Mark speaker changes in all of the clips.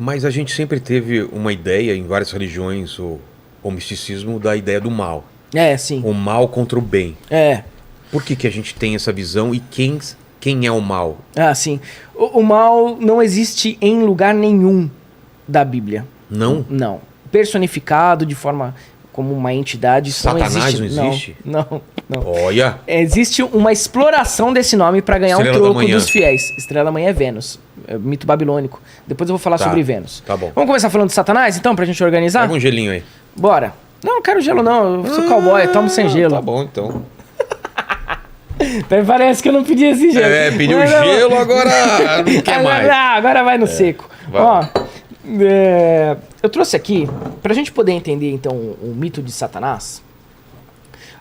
Speaker 1: Mas a gente sempre teve uma ideia em várias religiões, o misticismo, da ideia do mal.
Speaker 2: Sim.
Speaker 1: O mal contra o bem. Por que a gente tem essa visão e quem é o mal?
Speaker 2: Sim. O mal não existe em lugar nenhum da Bíblia.
Speaker 1: Não?
Speaker 2: Não. Personificado de forma como uma entidade.
Speaker 1: Satanás não existe?
Speaker 2: Não.
Speaker 1: Olha!
Speaker 2: Existe uma exploração desse nome para ganhar
Speaker 1: Estrela
Speaker 2: um
Speaker 1: da
Speaker 2: troco
Speaker 1: Manhã.
Speaker 2: dos fiéis. Estrela da Manhã é Vênus. É mito babilônico. Depois eu vou falar sobre Vênus.
Speaker 1: Tá bom.
Speaker 2: Vamos começar falando de Satanás, então, pra gente organizar?
Speaker 1: Pega um gelinho aí.
Speaker 2: Bora. Não quero gelo, não. Eu sou cowboy, eu tomo sem gelo.
Speaker 1: Tá bom, então.
Speaker 2: Até parece que eu não pedi esse gelo.
Speaker 1: Pediu
Speaker 2: Mas
Speaker 1: gelo, agora não quer mais.
Speaker 2: Agora vai no seco.
Speaker 1: vai.
Speaker 2: Ó, eu trouxe aqui, pra gente poder entender, então, o mito de Satanás,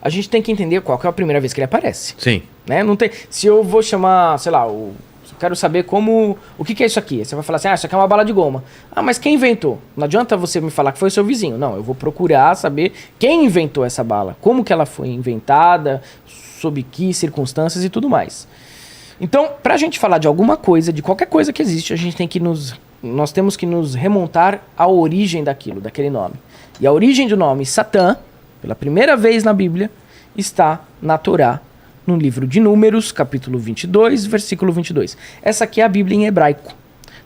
Speaker 2: a gente tem que entender qual que é a primeira vez que ele aparece.
Speaker 1: Sim.
Speaker 2: Né? Não tem, se eu vou chamar, sei lá, eu quero saber o que é isso aqui. Você vai falar assim, isso aqui é uma bala de goma. Mas quem inventou? Não adianta você me falar que foi o seu vizinho. Não, eu vou procurar saber quem inventou essa bala, como que ela foi inventada, sob que circunstâncias e tudo mais. Então, pra gente falar de alguma coisa, de qualquer coisa que existe, a gente tem que nós temos que nos remontar à origem daquele nome. E a origem do nome Satã, pela primeira vez na Bíblia, está na Torá, no livro de Números, capítulo 22, versículo 22. Essa aqui é a Bíblia em hebraico.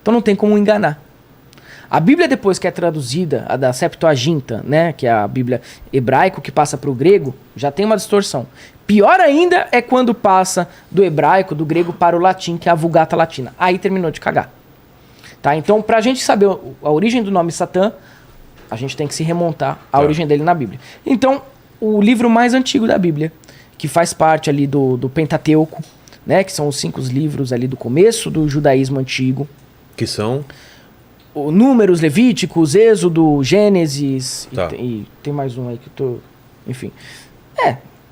Speaker 2: Então não tem como enganar. A Bíblia, depois que é traduzida, a da Septuaginta, né, que é a Bíblia hebraico que passa para o grego, já tem uma distorção. Pior ainda é quando passa do hebraico, do grego, para o latim, que é a Vulgata Latina. Aí terminou de cagar. Tá? Então, para a gente saber a origem do nome Satã, a gente tem que se remontar à origem dele na Bíblia. Então, o livro mais antigo da Bíblia, que faz parte ali do Pentateuco, né, que são os 5 livros ali do começo do judaísmo antigo.
Speaker 1: Que são?
Speaker 2: Números, Levíticos, Êxodo, Gênesis, e tem mais um aí que eu tô... Enfim.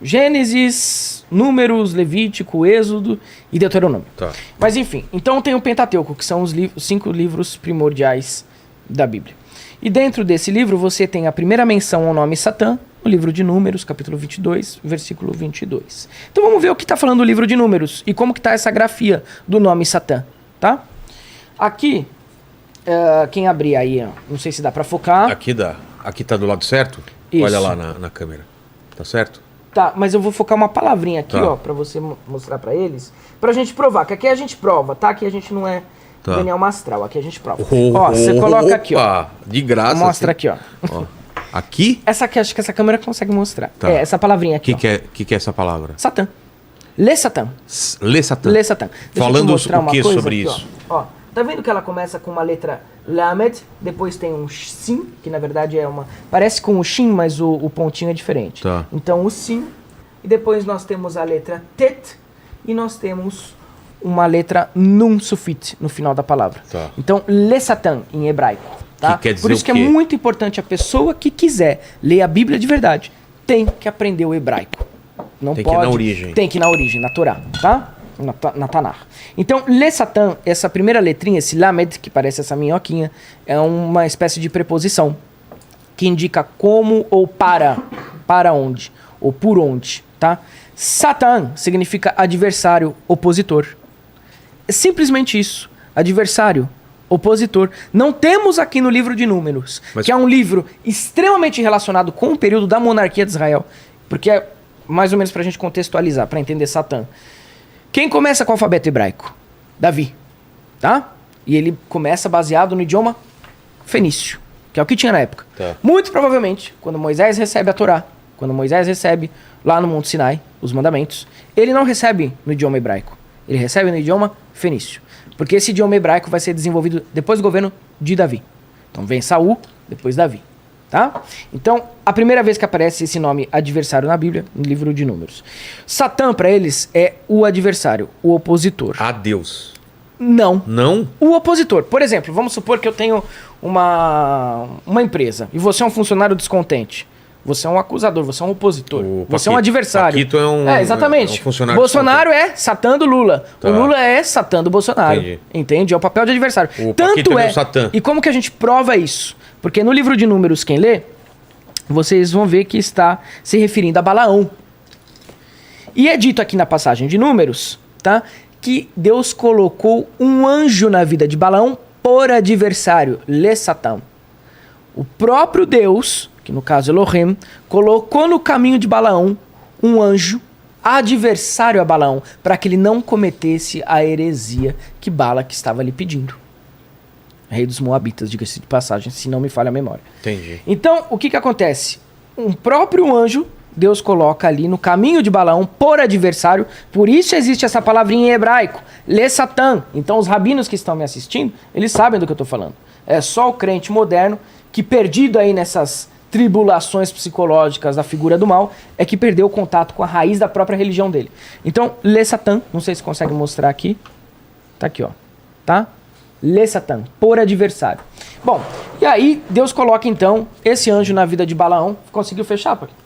Speaker 2: Gênesis, Números, Levítico, Êxodo e Deuteronômio.
Speaker 1: Tá.
Speaker 2: Mas enfim, então tem o Pentateuco, que são os 5 livros primordiais da Bíblia. E dentro desse livro você tem a primeira menção ao nome Satã, no livro de Números, capítulo 22, versículo 22. Então vamos ver o que está falando o livro de Números e como que está essa grafia do nome Satã, tá? Aqui, quem abrir aí, não sei se dá para focar.
Speaker 1: Aqui dá. Aqui tá do lado certo?
Speaker 2: Isso.
Speaker 1: Olha lá na câmera. Tá certo?
Speaker 2: Tá, mas eu vou focar uma palavrinha aqui, ó, pra você mostrar pra eles, pra gente provar, que aqui a gente prova, tá? Aqui a gente não é Daniel Mastral, aqui a gente prova. Ó, você coloca aqui, ó.
Speaker 1: De graça.
Speaker 2: Mostra aqui, ó.
Speaker 1: Aqui?
Speaker 2: Essa aqui, acho que essa câmera consegue mostrar.
Speaker 1: Tá.
Speaker 2: Essa palavrinha
Speaker 1: O
Speaker 2: aqui,
Speaker 1: que é essa palavra?
Speaker 2: Satã. Lê Satã.
Speaker 1: Lê Satã.
Speaker 2: Lê Satã. Deixa eu te
Speaker 1: Falando
Speaker 2: mostrar
Speaker 1: o que
Speaker 2: uma coisa
Speaker 1: sobre
Speaker 2: aqui,
Speaker 1: isso?
Speaker 2: Ó, tá vendo que ela começa com uma letra Lamed, depois tem um Sim, que na verdade é uma... Parece com o Shin, mas o pontinho é diferente.
Speaker 1: Tá.
Speaker 2: Então o Sim, e depois nós temos a letra Tet, e nós temos uma letra Nun Sufit no final da palavra.
Speaker 1: Tá.
Speaker 2: Então, Lê Satã em hebraico. Tá?
Speaker 1: Que quer dizer
Speaker 2: Por isso
Speaker 1: o
Speaker 2: que é
Speaker 1: quê?
Speaker 2: muito importante a pessoa que quiser ler a Bíblia de verdade, tem que aprender o hebraico. Não
Speaker 1: Tem que ir
Speaker 2: pode,
Speaker 1: na origem.
Speaker 2: Tem que ir na origem, na Torá, tá? Na Tanar. Então, Lê Satã, essa primeira letrinha, esse Lamed, que parece essa minhoquinha, é uma espécie de preposição que indica como ou para onde, ou por onde, tá? Satã significa adversário, opositor. É simplesmente isso, adversário, opositor. Não temos aqui no livro de Números, que é um livro extremamente relacionado com o período da monarquia de Israel, porque é mais ou menos pra gente contextualizar, pra entender Satã. Quem começa com o alfabeto hebraico? Davi, tá? E ele começa baseado no idioma fenício, que é o que tinha na época.
Speaker 1: Tá.
Speaker 2: Muito provavelmente, quando Moisés recebe a Torá, quando Moisés recebe lá no Monte Sinai os mandamentos, ele não recebe no idioma hebraico, ele recebe no idioma fenício, porque esse idioma hebraico vai ser desenvolvido depois do governo de Davi. Então vem Saul, depois Davi. Tá? Então, a primeira vez que aparece esse nome adversário na Bíblia, no livro de Números. Satã, para eles, é o adversário, o opositor.
Speaker 1: A Deus.
Speaker 2: Não.
Speaker 1: Não?
Speaker 2: O opositor. Por exemplo, vamos supor que eu tenho uma empresa e você é um funcionário descontente. Você é um acusador, você é um opositor. Você é um adversário.
Speaker 1: Paquito é um...
Speaker 2: exatamente.
Speaker 1: É um funcionário
Speaker 2: Bolsonaro é Satã do Lula.
Speaker 1: Tá.
Speaker 2: O Lula é Satã do Bolsonaro.
Speaker 1: Entendi.
Speaker 2: Entende? É o papel de adversário.
Speaker 1: O Paquito é meu Satã.
Speaker 2: E como que a gente prova isso? Porque no livro de Números, quem lê, vocês vão ver que está se referindo a Balaão. E é dito aqui na passagem de Números, tá? Que Deus colocou um anjo na vida de Balaão por adversário, le Satã. O próprio Deus, que no caso Elohim, colocou no caminho de Balaão um anjo adversário a Balaão, para que ele não cometesse a heresia que Balaque estava lhe pedindo. Rei dos Moabitas, diga-se de passagem, se não me falha a memória.
Speaker 1: Entendi.
Speaker 2: Então, o que acontece? Um próprio anjo, Deus coloca ali no caminho de Balaão por adversário, por isso existe essa palavrinha em hebraico, le Satã. Então, os rabinos que estão me assistindo, eles sabem do que eu estou falando. É só o crente moderno que, perdido aí nessas tribulações psicológicas da figura do mal, é que perdeu o contato com a raiz da própria religião dele. Então, le Satã, não sei se consegue mostrar aqui. Tá aqui, ó. Tá? Le Satã, por adversário. Bom, e aí Deus coloca então esse anjo na vida de Balaão. Conseguiu fechar, Paquito?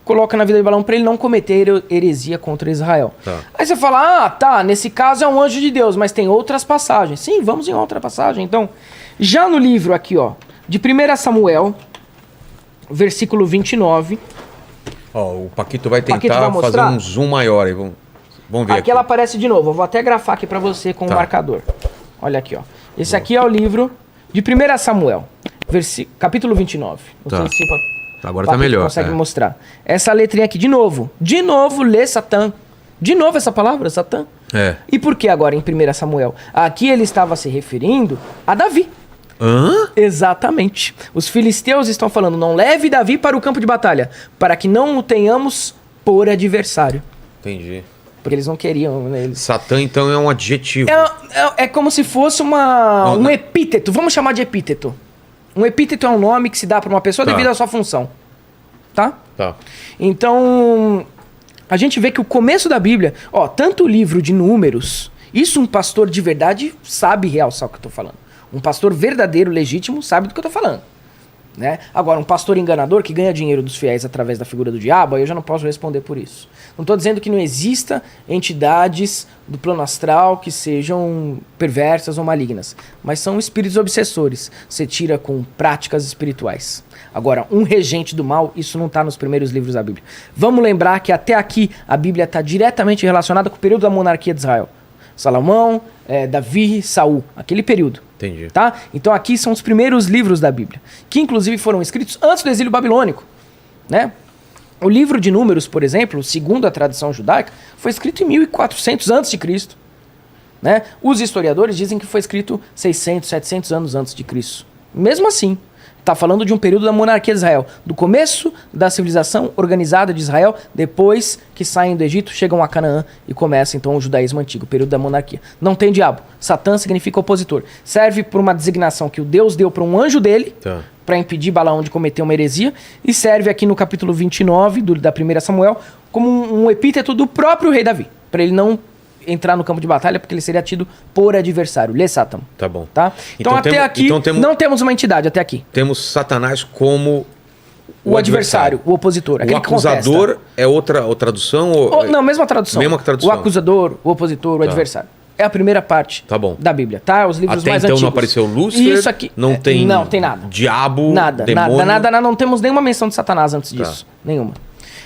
Speaker 2: Coloca na vida de Balaão para ele não cometer heresia contra Israel.
Speaker 1: Tá.
Speaker 2: Aí você fala, ah, tá, nesse caso é um anjo de Deus, mas tem outras passagens. Sim, vamos em outra passagem. Então, já no livro aqui, ó, de 1 Samuel, versículo 29.
Speaker 1: Ó, o Paquito vai
Speaker 2: Paquito
Speaker 1: tentar
Speaker 2: vai
Speaker 1: fazer
Speaker 2: mostrar?
Speaker 1: um zoom maior aí. Vamos ver
Speaker 2: Aqui
Speaker 1: aqui.
Speaker 2: ela aparece de novo. Eu vou até grafar aqui pra você com o
Speaker 1: Tá.
Speaker 2: marcador. Olha aqui, ó. Esse aqui é o livro de 1 Samuel, capítulo 29. Não
Speaker 1: Tá.
Speaker 2: sei se
Speaker 1: Agora
Speaker 2: o
Speaker 1: tá
Speaker 2: Paquito
Speaker 1: melhor.
Speaker 2: consegue
Speaker 1: é.
Speaker 2: mostrar. Essa letrinha aqui, de novo. De novo, lê Satã. De novo essa palavra, Satã.
Speaker 1: É.
Speaker 2: E por que agora em 1 Samuel? Aqui ele estava se referindo a Davi.
Speaker 1: Hã?
Speaker 2: Exatamente. Os filisteus estão falando, não leve Davi para o campo de batalha, para que não o tenhamos por adversário.
Speaker 1: Entendi.
Speaker 2: Porque eles não queriam, né? Eles...
Speaker 1: Satã, então, é um adjetivo.
Speaker 2: É como se fosse
Speaker 1: Não,
Speaker 2: um epíteto. Vamos chamar de epíteto. Um epíteto é um nome que se dá para uma pessoa
Speaker 1: Tá.
Speaker 2: devido à sua função. Tá?
Speaker 1: Tá.
Speaker 2: Então, a gente vê que o começo da Bíblia, ó, tanto o livro de Números, isso um pastor de verdade sabe realçar o que eu tô falando. Um pastor verdadeiro, legítimo, sabe do que eu tô falando. Né? Agora, um pastor enganador que ganha dinheiro dos fiéis através da figura do diabo, aí eu já não posso responder por isso. Não estou dizendo que não exista entidades do plano astral que sejam perversas ou malignas, mas são espíritos obsessores. Você tira com práticas espirituais. Agora, um regente do mal, isso não está nos primeiros livros da Bíblia. Vamos lembrar que até aqui a Bíblia está diretamente relacionada com o período da monarquia de Israel. Salomão, Davi, Saul, aquele período.
Speaker 1: Entendi.
Speaker 2: Tá? Então aqui são os primeiros livros da Bíblia, que inclusive foram escritos antes do exílio babilônico, né? O livro de Números, por exemplo, segundo a tradição judaica, foi escrito em 1400 a.C., né? Os historiadores dizem que foi escrito 600, 700 anos antes de Cristo. Mesmo assim, está falando de um período da monarquia de Israel, do começo da civilização organizada de Israel, depois que saem do Egito, chegam a Canaã e começa então o judaísmo antigo, o período da monarquia. Não tem diabo. Satã significa opositor. Serve por uma designação que o Deus deu para um anjo dele,
Speaker 1: Tá.
Speaker 2: para impedir Balaão de cometer uma heresia, e serve aqui no capítulo 29 da 1 Samuel como um epíteto do próprio rei Davi, para ele não entrar no campo de batalha, porque ele seria tido por adversário. Lê Satã.
Speaker 1: Tá bom.
Speaker 2: Tá? Então, até aqui, não temos uma entidade, até aqui.
Speaker 1: Temos Satanás como
Speaker 2: O adversário, o opositor.
Speaker 1: O
Speaker 2: aquele que
Speaker 1: acusador
Speaker 2: contesta.
Speaker 1: é outra tradução? Ou...
Speaker 2: Não, mesma tradução.
Speaker 1: Mesma tradução.
Speaker 2: O acusador, o opositor, o adversário. É a primeira parte
Speaker 1: Tá bom.
Speaker 2: da Bíblia, tá? Os livros
Speaker 1: Até
Speaker 2: mais
Speaker 1: então
Speaker 2: antigos.
Speaker 1: não apareceu Lúcifer?
Speaker 2: Isso aqui.
Speaker 1: Não tem
Speaker 2: nada.
Speaker 1: Diabo,
Speaker 2: Nada,
Speaker 1: demônio?
Speaker 2: nada. Não temos nenhuma menção de Satanás antes disso. Nenhuma.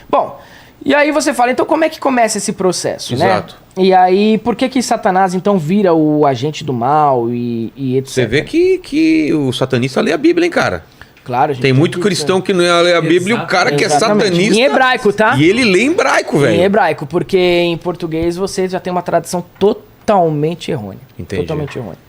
Speaker 2: Bom, e aí você fala, então como é que começa esse processo,
Speaker 1: Exato.
Speaker 2: né? E aí, por que Satanás então vira o agente do mal e etc?
Speaker 1: Você vê que o satanista lê a Bíblia, hein, cara?
Speaker 2: Claro, gente.
Speaker 1: Tem muito cristão que não ia ler a Bíblia e o cara que é
Speaker 2: Exatamente.
Speaker 1: satanista...
Speaker 2: Em hebraico, tá?
Speaker 1: E ele lê em hebraico, velho.
Speaker 2: Em hebraico, porque em português você já tem uma tradição totalmente errônea.
Speaker 1: Entendi.
Speaker 2: Totalmente errônea.